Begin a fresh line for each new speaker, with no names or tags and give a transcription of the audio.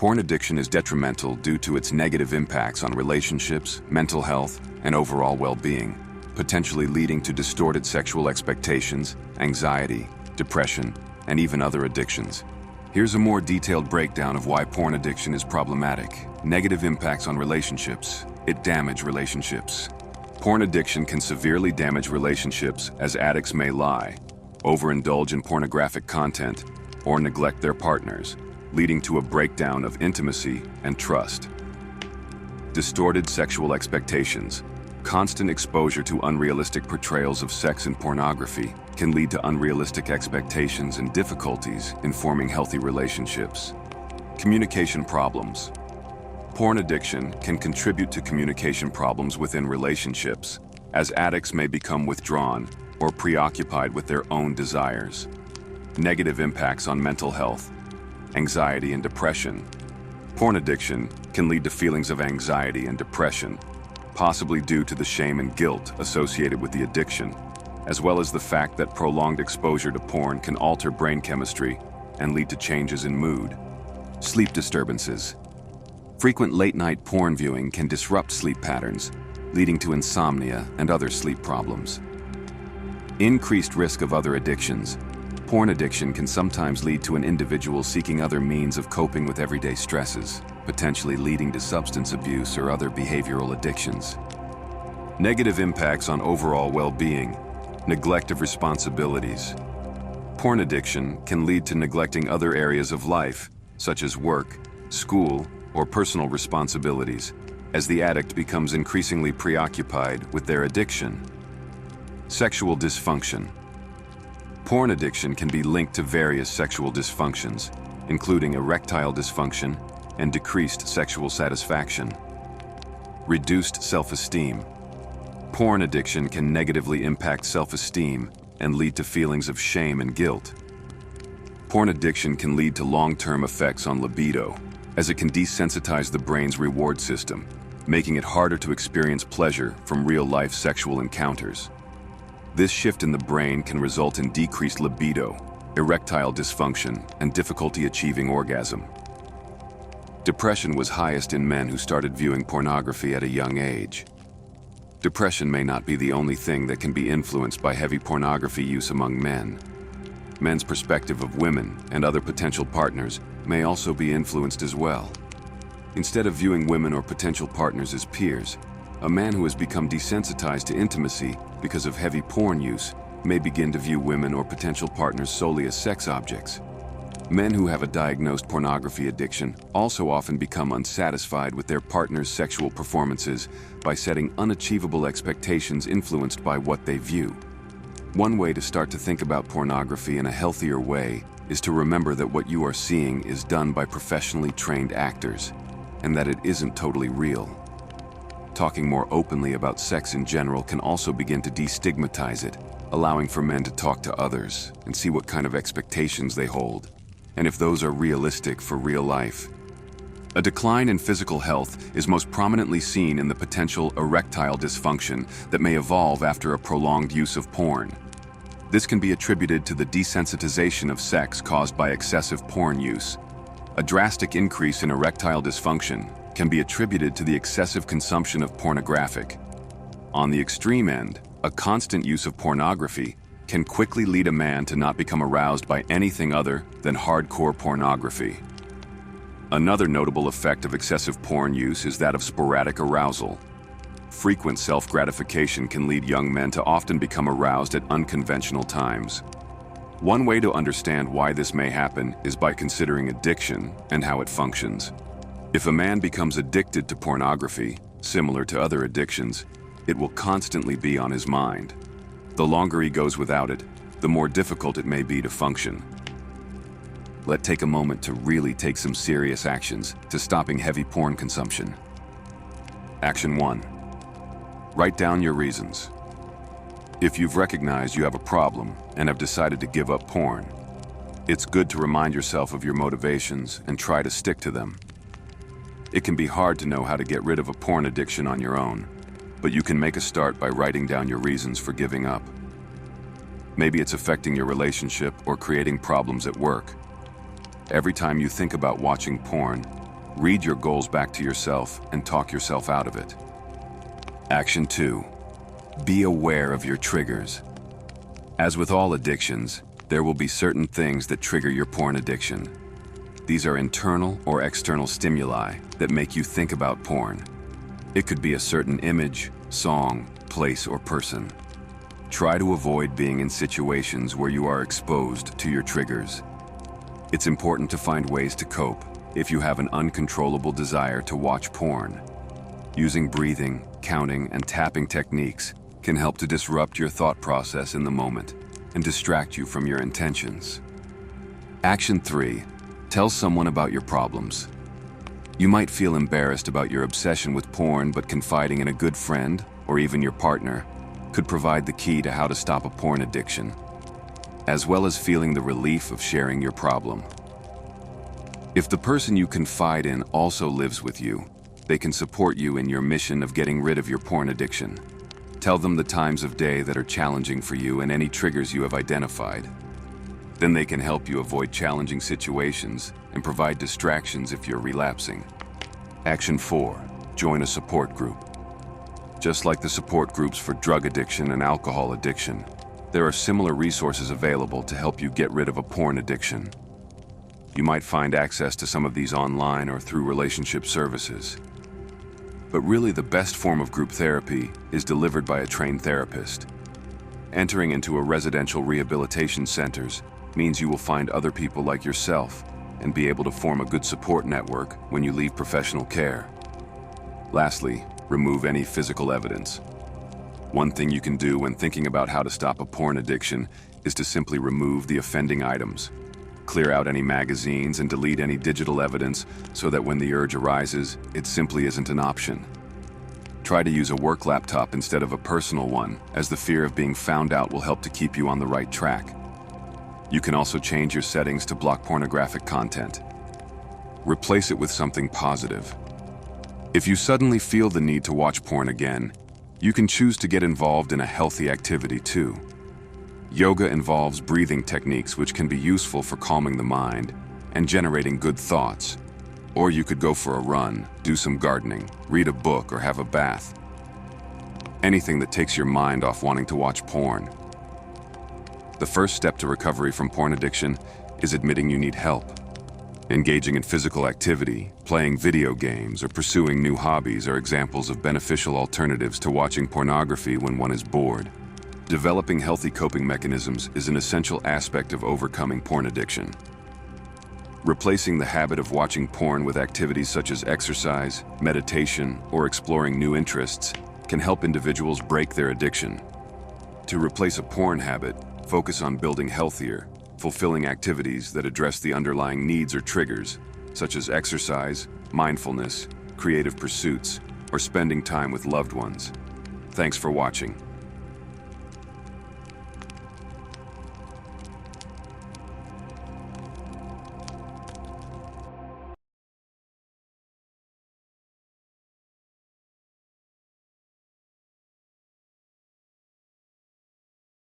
Porn addiction is detrimental due to its negative impacts on relationships, mental health, and overall well-being, potentially leading to distorted sexual expectations, anxiety, depression, and even other addictions. Here's a more detailed breakdown of why porn addiction is problematic. Negative impacts on relationships. It damages relationships. Porn addiction can severely damage relationships as addicts may lie, overindulge in pornographic content, or neglect their partners, leading to a breakdown of intimacy and trust. Distorted sexual expectations. Constant exposure to unrealistic portrayals of sex in pornography can lead to unrealistic expectations and difficulties in forming healthy relationships. Communication problems. Porn addiction can contribute to communication problems within relationships, as addicts may become withdrawn or preoccupied with their own desires. Negative impacts on mental health. Anxiety and depression. Porn addiction can lead to feelings of anxiety and depression, possibly due to the shame and guilt associated with the addiction, as well as the fact that prolonged exposure to porn can alter brain chemistry and lead to changes in mood. Sleep disturbances. Frequent late-night porn viewing can disrupt sleep patterns, leading to insomnia and other sleep problems. Increased risk of other addictions. Porn addiction can sometimes lead to an individual seeking other means of coping with everyday stresses, potentially leading to substance abuse or other behavioral addictions. Negative impacts on overall well-being. Neglect of responsibilities. Porn addiction can lead to neglecting other areas of life, such as work, school, or personal responsibilities, as the addict becomes increasingly preoccupied with their addiction. Sexual dysfunction. Porn addiction can be linked to various sexual dysfunctions, including erectile dysfunction and decreased sexual satisfaction. Reduced self-esteem. Porn addiction can negatively impact self-esteem and lead to feelings of shame and guilt. Porn addiction can lead to long-term effects on libido, as it can desensitize the brain's reward system, making it harder to experience pleasure from real-life sexual encounters. This shift in the brain can result in decreased libido, erectile dysfunction, and difficulty achieving orgasm. Depression was highest in men who started viewing pornography at a young age. Depression may not be the only thing that can be influenced by heavy pornography use among men. Men's perspective of women and other potential partners may also be influenced as well. Instead of viewing women or potential partners as peers, a man who has become desensitized to intimacy because of heavy porn use may begin to view women or potential partners solely as sex objects. Men who have a diagnosed pornography addiction also often become unsatisfied with their partner's sexual performances by setting unachievable expectations influenced by what they view. One way to start to think about pornography in a healthier way is to remember that what you are seeing is done by professionally trained actors, and that it isn't totally real. Talking more openly about sex in general can also begin to destigmatize it, allowing for men to talk to others and see what kind of expectations they hold, and if those are realistic for real life. A decline in physical health is most prominently seen in the potential erectile dysfunction that may evolve after a prolonged use of porn. This can be attributed to the desensitization of sex caused by excessive porn use. A drastic increase in erectile dysfunction can be attributed to the excessive consumption of pornographic. On the extreme end, a constant use of pornography can quickly lead a man to not become aroused by anything other than hardcore pornography. Another notable effect of excessive porn use is that of sporadic arousal. Frequent self-gratification can lead young men to often become aroused at unconventional times. One way to understand why this may happen is by considering addiction and how it functions. If a man becomes addicted to pornography, similar to other addictions, it will constantly be on his mind. The longer he goes without it, the more difficult it may be to function. Let's take a moment to really take some serious actions to stopping heavy porn consumption. Action 1. Write down your reasons. If you've recognized you have a problem and have decided to give up porn, it's good to remind yourself of your motivations and try to stick to them. It can be hard to know how to get rid of a porn addiction on your own, but you can make a start by writing down your reasons for giving up. Maybe it's affecting your relationship or creating problems at work. Every time you think about watching porn, Read your goals back to yourself and talk yourself out of it. Action 2. Be aware of your triggers. As with all addictions, there will be certain things that trigger your porn addiction. These are internal or external stimuli that make you think about porn. It could be a certain image, song, place, or person. Try to avoid being in situations where you are exposed to your triggers. It's important to find ways to cope if you have an uncontrollable desire to watch porn. Using breathing, counting, and tapping techniques can help to disrupt your thought process in the moment and distract you from your intentions. Action 3. Tell someone about your problems. You might feel embarrassed about your obsession with porn, but confiding in a good friend, or even your partner, could provide the key to how to stop a porn addiction, as well as feeling the relief of sharing your problem. If the person you confide in also lives with you, they can support you in your mission of getting rid of your porn addiction. Tell them the times of day that are challenging for you and any triggers you have identified. Then they can help you avoid challenging situations and provide distractions if you're relapsing. Action 4. Join a support group. Just like the support groups for drug addiction and alcohol addiction, there are similar resources available to help you get rid of a porn addiction. You might find access to some of these online or through relationship services. But really, the best form of group therapy is delivered by a trained therapist. Entering into a residential rehabilitation centers means you will find other people like yourself and be able to form a good support network when you leave professional care. Lastly, remove any physical evidence. One thing you can do when thinking about how to stop a porn addiction is to simply remove the offending items. Clear out any magazines and delete any digital evidence so that when the urge arises, it simply isn't an option. Try to use a work laptop instead of a personal one, as the fear of being found out will help to keep you on the right track. You can also change your settings to block pornographic content. Replace it with something positive. If you suddenly feel the need to watch porn again, you can choose to get involved in a healthy activity too. Yoga involves breathing techniques which can be useful for calming the mind and generating good thoughts. Or you could go for a run, do some gardening, read a book, or have a bath. Anything that takes your mind off wanting to watch porn. The first step to recovery from porn addiction is admitting you need help. Engaging in physical activity, playing video games, or pursuing new hobbies are examples of beneficial alternatives to watching pornography when one is bored. Developing healthy coping mechanisms is an essential aspect of overcoming porn addiction. Replacing the habit of watching porn with activities such as exercise, meditation, or exploring new interests can help individuals break their addiction. To replace a porn habit, focus on building healthier, fulfilling activities that address the underlying needs or triggers, such as exercise, mindfulness, creative pursuits, or spending time with loved ones. Thanks for watching.